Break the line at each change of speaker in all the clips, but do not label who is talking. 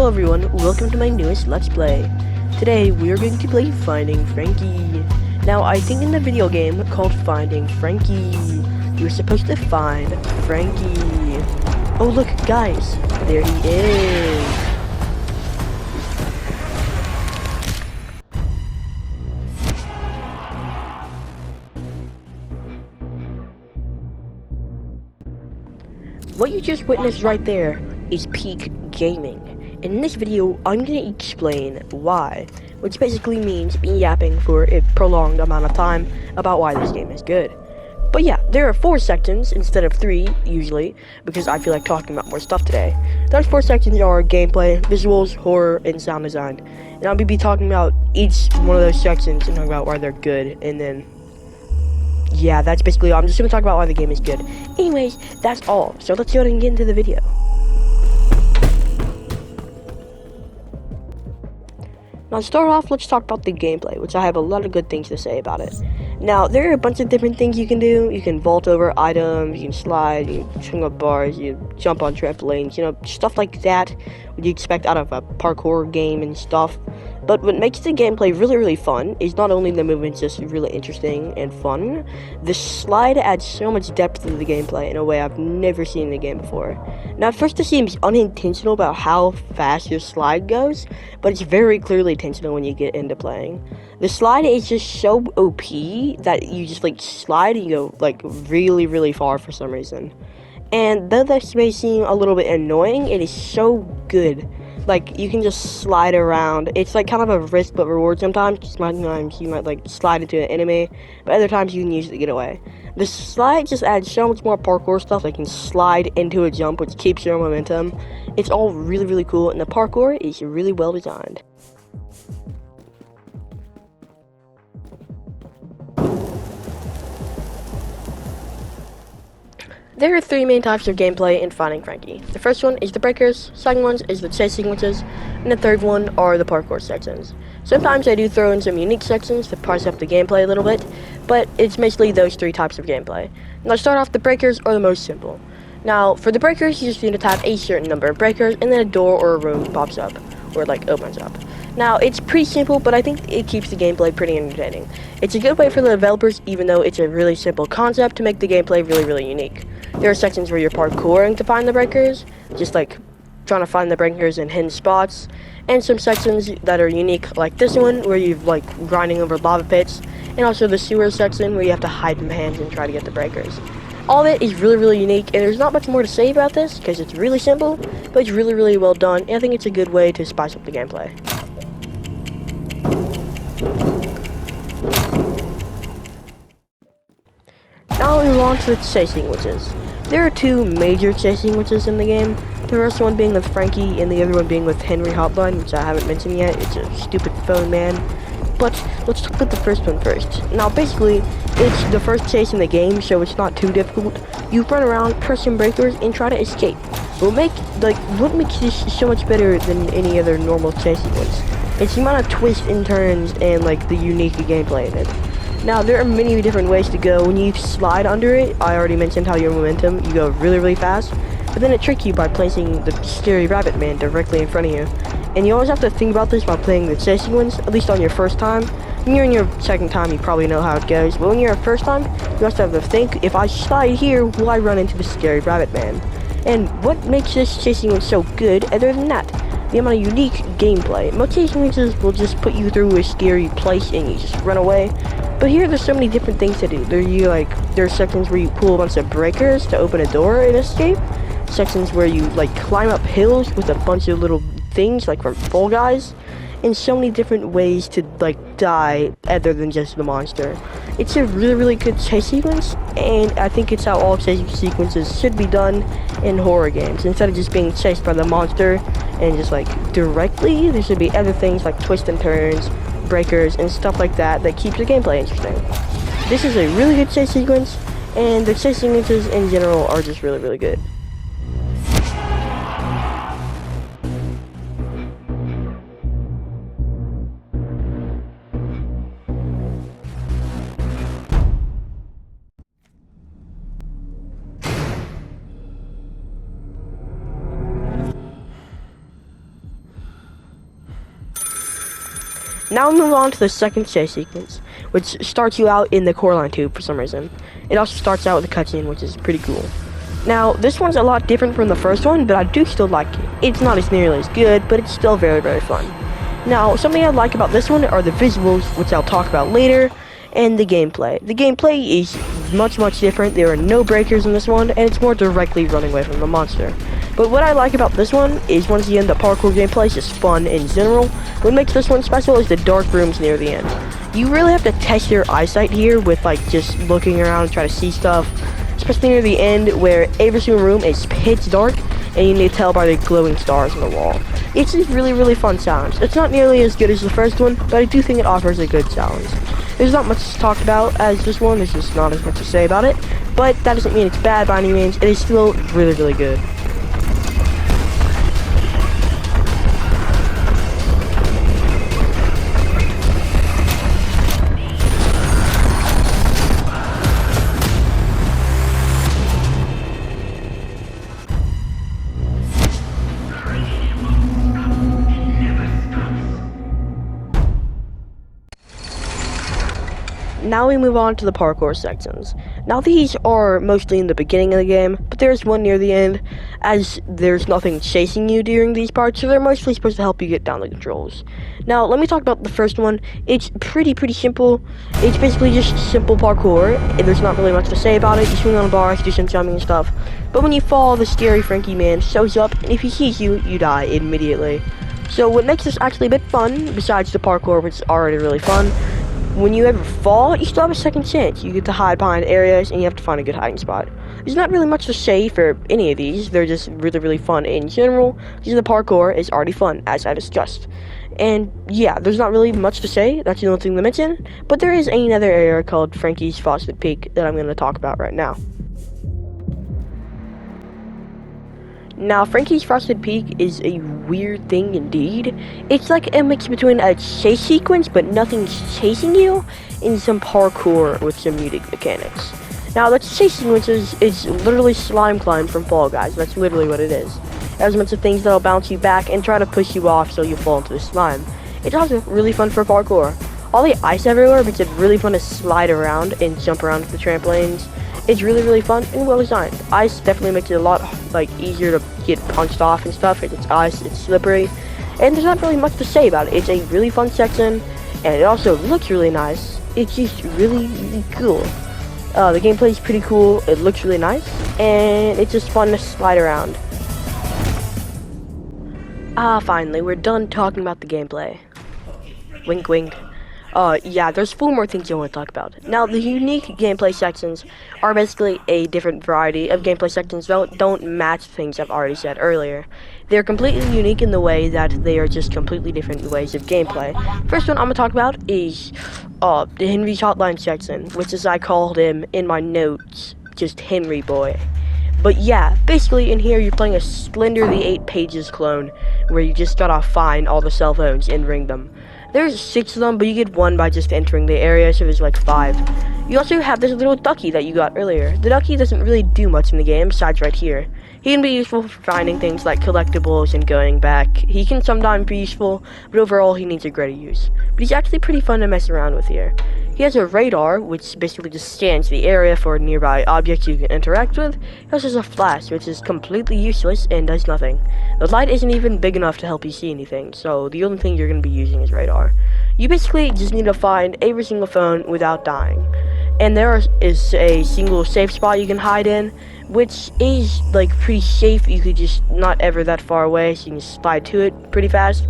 Hello everyone, welcome to my newest Let's Play. Today we are going to play Finding Frankie. Now I think in the video game called Finding Frankie, you're supposed to find Frankie. Oh look guys, there he is. What you just witnessed right there is peak gaming. In this video, I'm going to explain why, which basically means me yapping for a prolonged amount of time about why this game is good. But yeah, there are 4 sections instead of 3, usually, because I feel like talking about more stuff today. Those 4 sections are gameplay, visuals, horror, and sound design. And I'll be talking about each one of those sections and talking about why they're good, and then yeah, that's basically all. I'm just going to talk about why the game is good. Anyways, that's all. So let's go ahead and get into the video. Now to start off, let's talk about the gameplay, which I have a lot of good things to say about it. Now, there are a bunch of different things you can do. You can vault over items, you can slide, you can swing up bars, you jump on trampolines, you know, stuff like that, what you expect out of a parkour game and stuff. But what makes the gameplay really fun is not only the movements just really interesting and fun, the slide adds so much depth to the gameplay in a way I've never seen in a game before. Now at first it seems unintentional about how fast your slide goes, but it's very clearly intentional when you get into playing. The slide is just so OP that you just like slide and you go like really far for some reason. And though this may seem a little bit annoying, it is so good. Like, you can just slide around. It's like kind of a risk but reward sometimes. Sometimes you might like slide into an enemy, but other times you can use it to get away. The slide just adds so much more parkour stuff. Like, you can slide into a jump, which keeps your momentum. It's all really cool, and the parkour is really well designed. There are 3 main types of gameplay in Finding Frankie. The first one is the breakers, second one is the chase sequences, and the third one are the parkour sections. Sometimes I do throw in some unique sections to spice up the gameplay a little bit, but it's basically those 3 types of gameplay. Now to start off, the breakers are the most simple. Now for the breakers, you just need to tap a certain number of breakers and then a door or a room pops up, or like opens up. Now, it's pretty simple, but I think it keeps the gameplay pretty entertaining. It's a good way for the developers, even though it's a really simple concept, to make the gameplay really unique. There are sections where you're parkouring to find the breakers, just like trying to find the breakers in hidden spots, and some sections that are unique, like this one, where you're like grinding over lava pits, and also the sewer section, where you have to hide from hands and try to get the breakers. All of it is really unique, and there's not much more to say about this, because it's really simple, but it's really well done, and I think it's a good way to spice up the gameplay. Now we move on to the chase sequences. There are 2 major chase sequences in the game, the first one being with Frankie and the other one being with Henry Hotline, which I haven't mentioned yet. It's a stupid phone man. But let's talk about the first one first. Now basically, it's the first chase in the game, so it's not too difficult. You run around, press some breakers, and try to escape. What makes this so much better than any other normal chase sequence? It's the amount of twists and turns and like the unique gameplay in it. Now, there are many different ways to go. When you slide under it, I already mentioned how your momentum, you go really fast, but then it tricks you by placing the scary rabbit man directly in front of you. And you always have to think about this while playing the chase sequence, at least on your first time. When you're in your second time, you probably know how it goes, but when you're a first time, you also have to think, if I slide here, will I run into the scary rabbit man? And what makes this chase sequence so good other than that? The amount of unique gameplay. Most chase sequences will just put you through a scary place and you just run away. But here, there's so many different things to do. There's sections where you pull a bunch of breakers to open a door and escape. Sections where you like climb up hills with a bunch of little things like from Fall Guys. And so many different ways to like die other than just the monster. It's a really good chase sequence, and I think it's how all chase sequences should be done in horror games. Instead of just being chased by the monster and just like directly, there should be other things like twists and turns, breakers, and stuff like that keeps the gameplay interesting. This is a really good chase sequence, and the chase sequences in general are just really good. Now we'll move on to the second chase sequence, which starts you out in the core line tube for some reason. It also starts out with a cutscene, which is pretty cool. Now, this one's a lot different from the first one, but I do still like it. It's not as nearly as good, but it's still very, very fun. Now, something I like about this one are the visuals, which I'll talk about later, and the gameplay. The gameplay is much, much different. There are no breakers in this one, and it's more directly running away from the monster. But what I like about this one is, once again, the parkour gameplay is just fun in general. What makes this one special is the dark rooms near the end. You really have to test your eyesight here with, like, just looking around and try to see stuff, especially near the end where every single room is pitch dark, and you need to tell by the glowing stars on the wall. It's just really, really fun challenge. It's not nearly as good as the first one, but I do think it offers a good challenge. There's not much to talk about as this one, there's just not as much to say about it, but that doesn't mean it's bad by any means. It is still really, really good. Now we move on to the parkour sections. Now these are mostly in the beginning of the game, but there's one near the end, as there's nothing chasing you during these parts, so they're mostly supposed to help you get down the controls. Now let me talk about the first one. It's pretty simple. It's basically just simple parkour, and there's not really much to say about it. You swing on bars, do some jumping and stuff, but when you fall, the scary Frankie man shows up, and if he sees you, you die immediately. So what makes this actually a bit fun, besides the parkour, which is already really fun, when you ever fall, you still have a second chance. You get to hide behind areas, and you have to find a good hiding spot. There's not really much to say for any of these. They're just really, really fun in general, because the parkour is already fun, as I discussed. And yeah, there's not really much to say. That's the only thing to mention. But there is another area called Frankie's Frosted Peak that I'm going to talk about right now. Now, Frankie's Frosted Peak is a weird thing indeed. It's like a mix between a chase sequence, but nothing's chasing you, and some parkour with some unique mechanics. Now, the chase sequences is literally slime climb from Fall Guys. That's literally what it is. There's a bunch of things that'll bounce you back and try to push you off so you fall into the slime. It's also really fun for parkour. All the ice everywhere makes it really fun to slide around and jump around the trampolines. It's really, really fun and well designed. Ice definitely makes it a lot easier to get punched off and stuff. It's ice, it's slippery, and there's not really much to say about it. It's a really fun section, and it also looks really nice. It's just really, really cool. The gameplay is pretty cool. It looks really nice, and it's just fun to slide around. Finally, we're done talking about the gameplay. Wink, wink. Yeah, there's 4 more things I want to talk about. Now, the unique gameplay sections are basically a different variety of gameplay sections that don't match things I've already said earlier. They're completely unique in the way that they are just completely different ways of gameplay. First one I'm going to talk about is the Henry's Hotline section, which as I called him in my notes, just Henry Boy. But yeah, basically in here you're playing a Slender the 8 Pages clone, where you just gotta find all the cell phones and ring them. There's 6 of them, but you get 1 by just entering the area, so there's like 5. You also have this little ducky that you got earlier. The ducky doesn't really do much in the game, besides right here. He can be useful for finding things like collectibles and going back. He can sometimes be useful, but overall he needs a greater use. But he's actually pretty fun to mess around with here. He has a radar, which basically just scans the area for nearby objects you can interact with. He also has a flash, which is completely useless and does nothing. The light isn't even big enough to help you see anything, so the only thing you're going to be using is radar. You basically just need to find every single phone without dying. And there is a single safe spot you can hide in, which is like pretty safe. You could just not ever that far away, so you can slide to it pretty fast.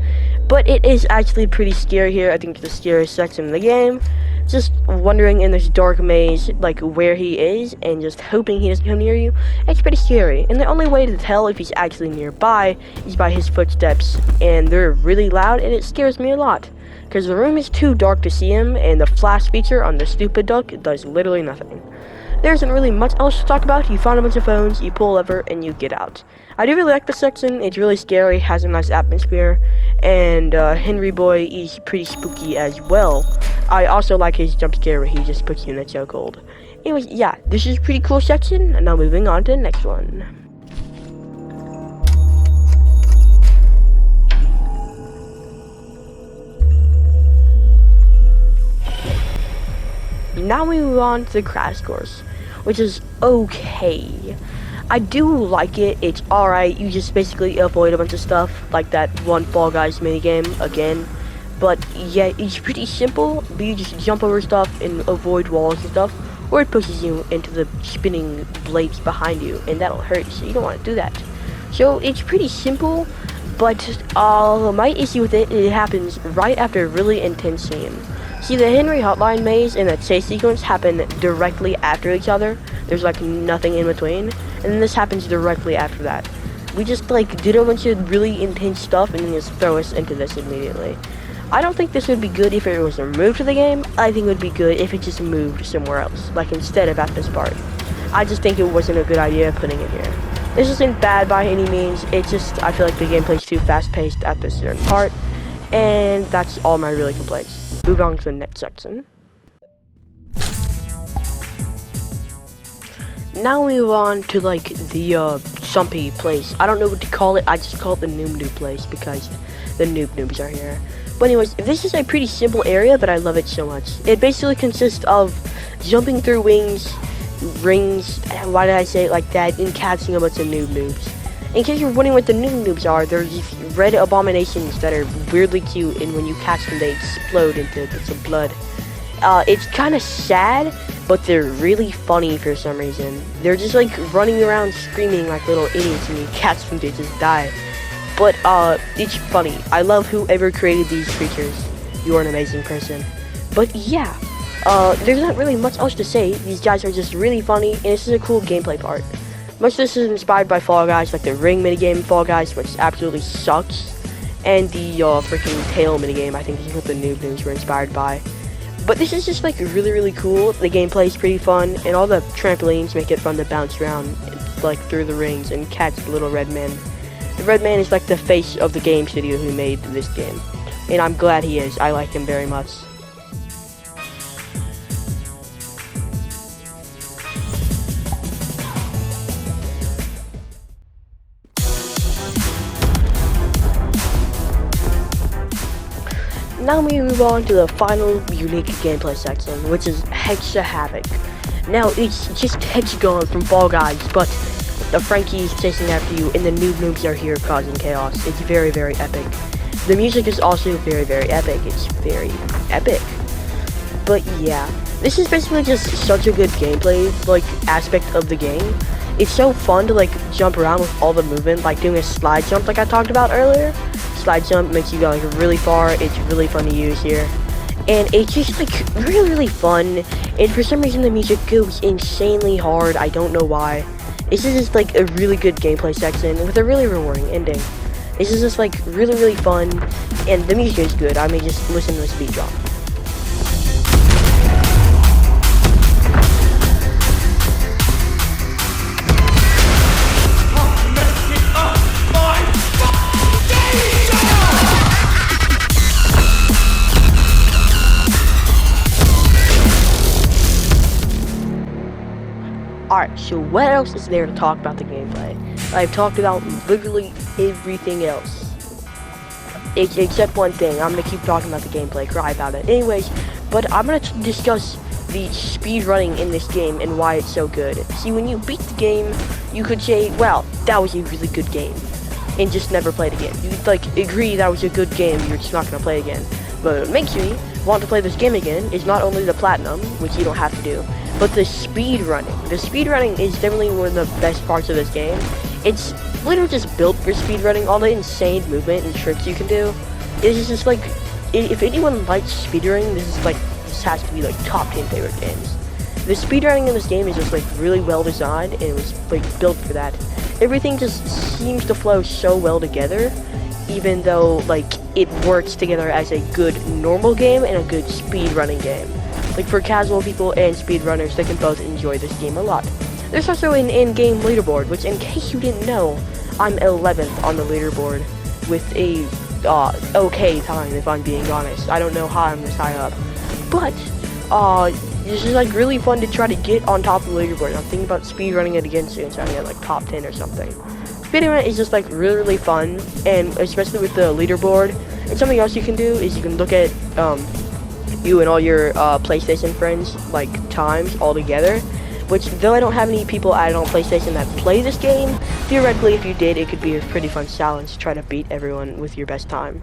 But it is actually pretty scary here. I think it's the scariest section in the game. Just wandering in this dark maze, like where he is, and just hoping he doesn't come near you. It's pretty scary. And the only way to tell if he's actually nearby is by his footsteps, and they're really loud, and it scares me a lot. Because the room is too dark to see him, and the flash feature on the stupid duck does literally nothing. There isn't really much else to talk about. You find a bunch of phones, you pull a lever, and you get out. I do really like this section. It's really scary, has a nice atmosphere, and Henry Boy is pretty spooky as well. I also like his jump scare where he just puts you in a chokehold. Anyways, yeah, this is a pretty cool section, and now moving on to the next one. now we move on to the crash course, which is okay. I do like it. It's alright. You just basically avoid a bunch of stuff, like that one Fall Guys minigame again. But yeah, it's pretty simple. But you just jump over stuff and avoid walls and stuff, or it pushes you into the spinning blades behind you, and that'll hurt. So you don't want to do that. So it's pretty simple. But my issue with it happens right after a really intense scene. See, the Henry Hotline maze and that chase sequence happen directly after each other. There's like nothing in between, and then this happens directly after that. We just like did a bunch of really intense stuff and then just throw us into this immediately. I don't think this would be good if it was removed from the game. I think it would be good if it just moved somewhere else, like instead of at this part. I just think it wasn't a good idea putting it here. This isn't bad by any means. It's just I feel like the gameplay's too fast-paced at this certain part, and that's all my really complaints. Move on to the next section. Now we move on to like the sumpy place. I don't know what to call it. I just call it the noob place because the noobs are here. But anyways, this is a pretty simple area, but I love it so much. It basically consists of jumping through rings, why did I say it like that, and catching a bunch of noobs. In case you're wondering what the noobs are, they're these red abominations that are weirdly cute, and when you catch them, they explode into bits of blood. It's kind of sad, but they're really funny for some reason. They're just like running around screaming like little idiots, and you catch them, they just die. But it's funny. I love whoever created these creatures. You are an amazing person. But yeah, there's not really much else to say. These guys are just really funny, and this is a cool gameplay part. Much of this is inspired by Fall Guys, like the ring minigame in Fall Guys, which absolutely sucks, and the freaking tail minigame. I think this is what the noobs were inspired by. But this is just like really cool. The gameplay is pretty fun, and all the trampolines make it fun to bounce around like through the rings and catch the little red man. The red man is like the face of the game studio who made this game, and I'm glad he is. I like him very much. Now we move on to the final unique gameplay section, which is Hexa Havoc. Now it's just Hexagon from Fall Guys, but the Frankie is chasing after you, and the noobs are here causing chaos. It's very epic. The music is also very epic. It's very epic. But yeah, this is basically just such a good gameplay like aspect of the game. It's so fun to like jump around with all the movement, like doing a slide jump like I talked about earlier. Slide jump makes you go like really far. It's really fun to use here, and it's just like really fun. And for some reason the music goes insanely hard. I don't know why. This is just like a really good gameplay section with a really rewarding ending. This is just like really fun, and the music is good. I may just listen to the speed drop. Alright, so what else is there to talk about the gameplay? I've talked about literally everything else. Except one thing. I'm gonna keep talking about the gameplay, cry about it. Anyways, but I'm gonna discuss the speed running in this game and why it's so good. See, when you beat the game, you could say, well, that was a really good game, and just never play it again. You could like agree that was a good game, you're just not gonna play it again. But what makes me want to play this game again is not only the platinum, which you don't have to do, but the speed running. The speed running is definitely one of the best parts of this game. It's literally just built for speed running. All the insane movement and tricks you can do. It's just like, if anyone likes speed running, this has to be like top 10 favorite games. The speed running in this game is just like really well designed, and it was like built for that. Everything just seems to flow so well together, even though like it works together as a good normal game and a good speed running game. Like for casual people and speedrunners, they can both enjoy this game a lot. There's also an in-game leaderboard, which in case you didn't know, I'm 11th on the leaderboard with a okay time, if I'm being honest. I don't know how I'm this high up, but this is like really fun to try to get on top of the leaderboard. I'm thinking about speedrunning it again soon, so I'm at like top 10 or something. Speedrunning is just like really fun, and especially with the leaderboard. And something else you can do is you can look at you and all your PlayStation friends, like, times all together. Which, though I don't have any people added on PlayStation that play this game, theoretically, if you did, it could be a pretty fun challenge to try to beat everyone with your best time.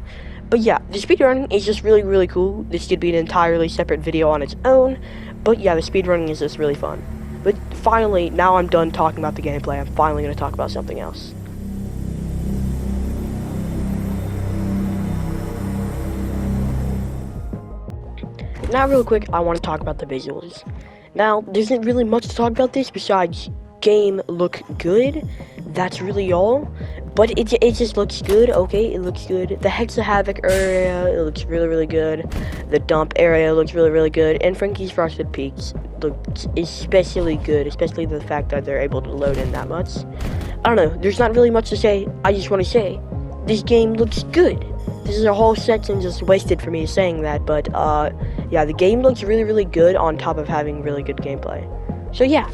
But yeah, the speedrunning is just really, really cool. This could be an entirely separate video on its own. But yeah, the speedrunning is just really fun. But finally, now I'm done talking about the gameplay. I'm finally going to talk about something else. Now, real quick, I want to talk about the visuals. Now, there isn't really much to talk about this besides game look good. That's really all. But it just looks good, okay? It looks good. The Hexa Havoc area, it looks really, really good. The dump area looks really, really good. And Frankie's Frosted Peaks looks especially good, especially the fact that they're able to load in that much. I don't know, there's not really much to say. I just want to say, this game looks good. This is a whole section just wasted for me saying that, but yeah, the game looks really, really good on top of having really good gameplay. So yeah.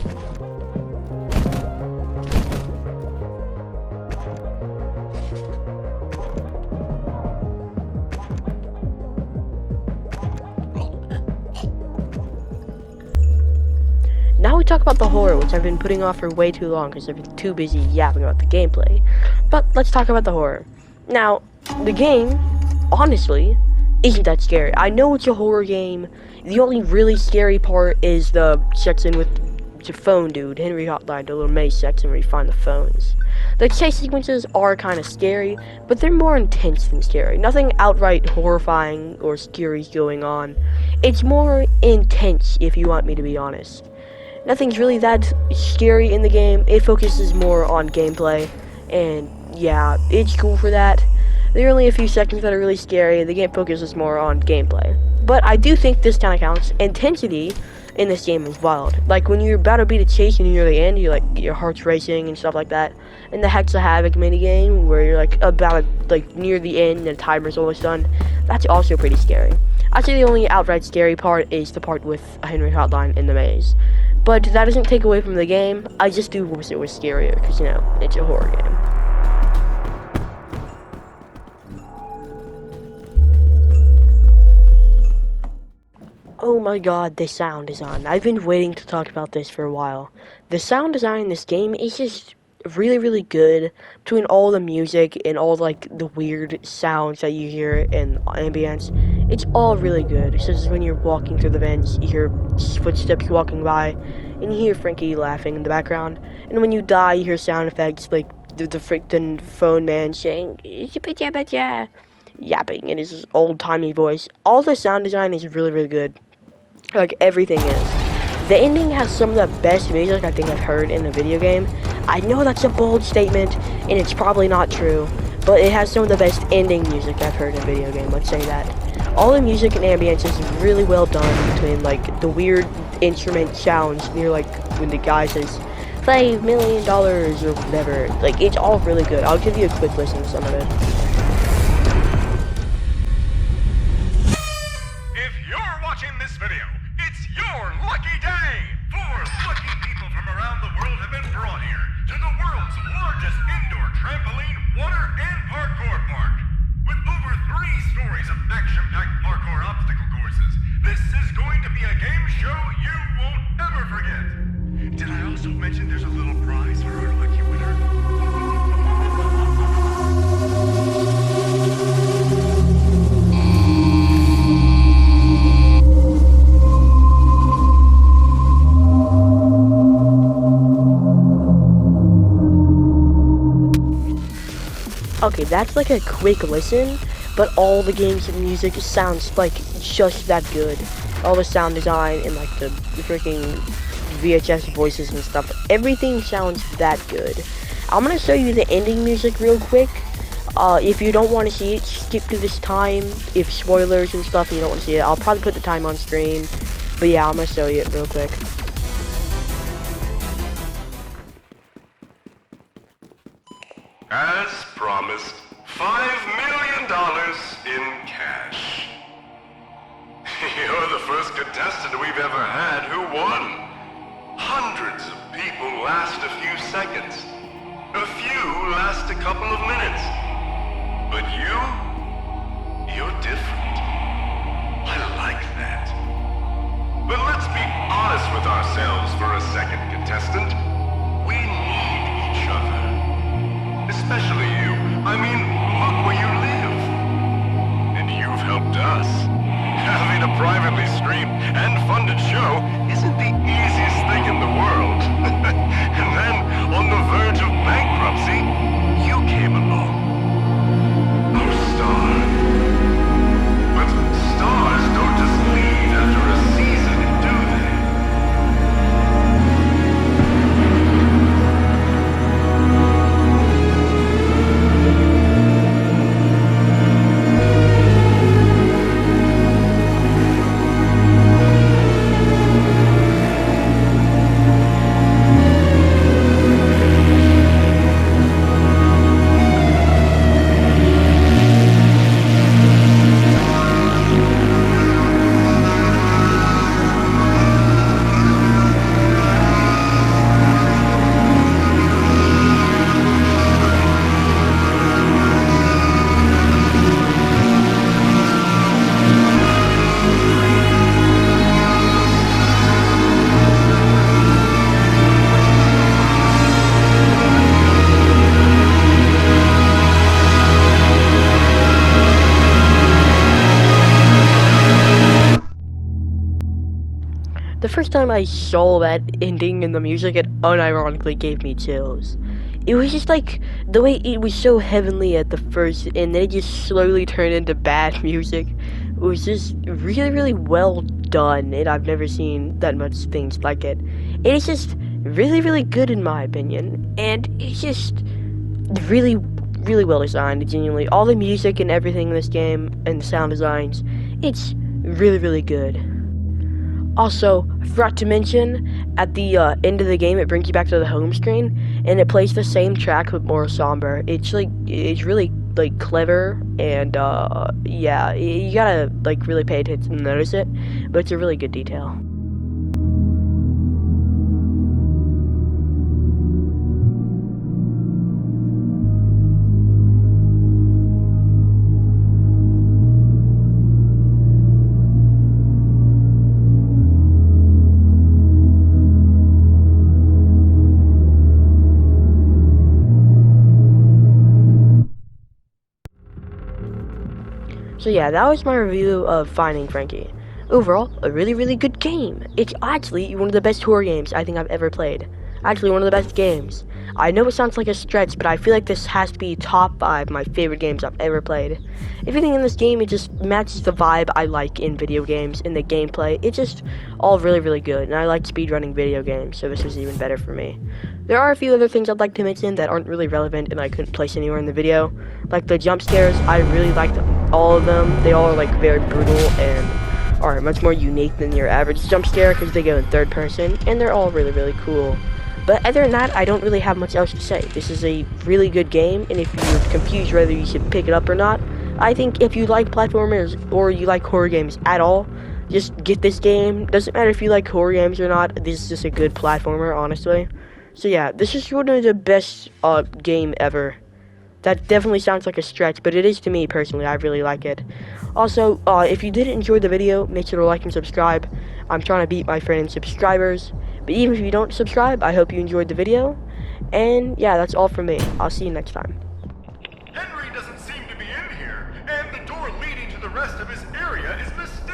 Now we talk about the horror, which I've been putting off for way too long because I've been too busy yapping about the gameplay. But let's talk about the horror. Now, the game, honestly, isn't that scary. I know it's a horror game. The only really scary part is the section with the phone dude, Henry Hotline, the little maze section where you find the phones. The chase sequences are kind of scary, but they're more intense than scary. Nothing outright horrifying or scary is going on. It's more intense, if you want me to be honest. Nothing's really that scary in the game. It focuses more on gameplay, and yeah, it's cool for that. There are only a few sections that are really scary. The game focuses more on gameplay. But I do think this kind of counts. Intensity in this game is wild. Like, when you're about to beat a chase and you're near the end, you're like, your heart's racing and stuff like that. And the Hexa Havoc minigame, where you're like about like near the end and the timer's almost done, that's also pretty scary. I'd say the only outright scary part is the part with Henry Hotline in the maze. But that doesn't take away from the game. I just do wish it was scarier, because, you know, it's a horror game. Oh my god, the sound design. I've been waiting to talk about this for a while. The sound design in this game is just really, really good. Between all the music and all, like, the weird sounds that you hear in ambience, it's all really good. Such as when you're walking through the vents, you hear footsteps walking by, and you hear Frankie laughing in the background. And when you die, you hear sound effects like the freaking phone man saying, yapping in his old-timey voice. All the sound design is really, really good. Like, everything is. The ending has some of the best music I think I've heard in a video game. I know that's a bold statement, and it's probably not true, but it has some of the best ending music I've heard in a video game, let's say that. All the music and ambience is really well done between, like, the weird instrument sounds near, like, when the guy says, $5 million or whatever. Like, it's all really good. I'll give you a quick listen to some of it.
If you're watching this video, it's your lucky day! 4 lucky people from around the world have been brought here to the world's largest indoor trampoline, water, and parkour park. With over 3 stories of action-packed parkour obstacle courses, this is going to be a game show you won't ever forget. Did I also mention there's a little prize for our lucky winner?
Okay, that's like a quick listen, but all the game's music sounds like just that good. All the sound design and like the freaking VHS voices and stuff, everything sounds that good. I'm gonna show you the ending music real quick. If you don't want to see it, skip to this time. If spoilers and stuff, and you don't want to see it, I'll probably put the time on screen. But yeah, I'm gonna show you it real quick.
As promised, $5 million in cash. You're the first contestant we've ever had who won. Hundreds of people last a few seconds. A few last a couple of minutes. But you're different. I like that. privately streamed and funded show isn't the easiest thing in the world. And then, on the verge of bankruptcy, you came along. Our star. But stars don't just leave after a season, do they?
The first time I saw that ending in the music, it unironically gave me chills. It was just like, the way it was so heavenly at the first, and then it just slowly turned into bad music. It was just really, really well done, and I've never seen that much things like it. It is just really, really good in my opinion, and it's just really, really well designed, genuinely. All the music and everything in this game, and the sound designs, it's really, really good. Also, I forgot to mention, at the end of the game, it brings you back to the home screen, and it plays the same track but more somber. It's really like clever, and yeah, you gotta like really pay attention and notice it, but it's a really good detail. So yeah, that was my review of Finding Frankie. Overall, a really, really good game. It's actually one of the best horror games I think I've ever played. Actually, one of the best games. I know it sounds like a stretch, but I feel like this has to be top 5 my favorite games I've ever played. Everything in this game, it just matches the vibe I like in video games, in the gameplay. It's just all really, really good, and I like speedrunning video games, so this was even better for me. There are a few other things I'd like to mention that aren't really relevant and I couldn't place anywhere in the video. Like the jump scares, I really liked all of them. They all are like very brutal and are much more unique than your average jump scare because they go in third person, and they're all really, really cool. But other than that, I don't really have much else to say. This is a really good game, and if you're confused whether you should pick it up or not, I think if you like platformers or you like horror games at all, just get this game. Doesn't matter if you like horror games or not, this is just a good platformer, honestly. So yeah, this is one of the best game ever. That definitely sounds like a stretch, but it is to me personally. I really like it. Also, if you did enjoy the video, make sure to like and subscribe. I'm trying to beat my friend's subscribers. But even if you don't subscribe, I hope you enjoyed the video. And yeah, that's all from me. I'll see you next time.
Henry doesn't seem to be in here, and the door leading to the rest of his area is mistaken.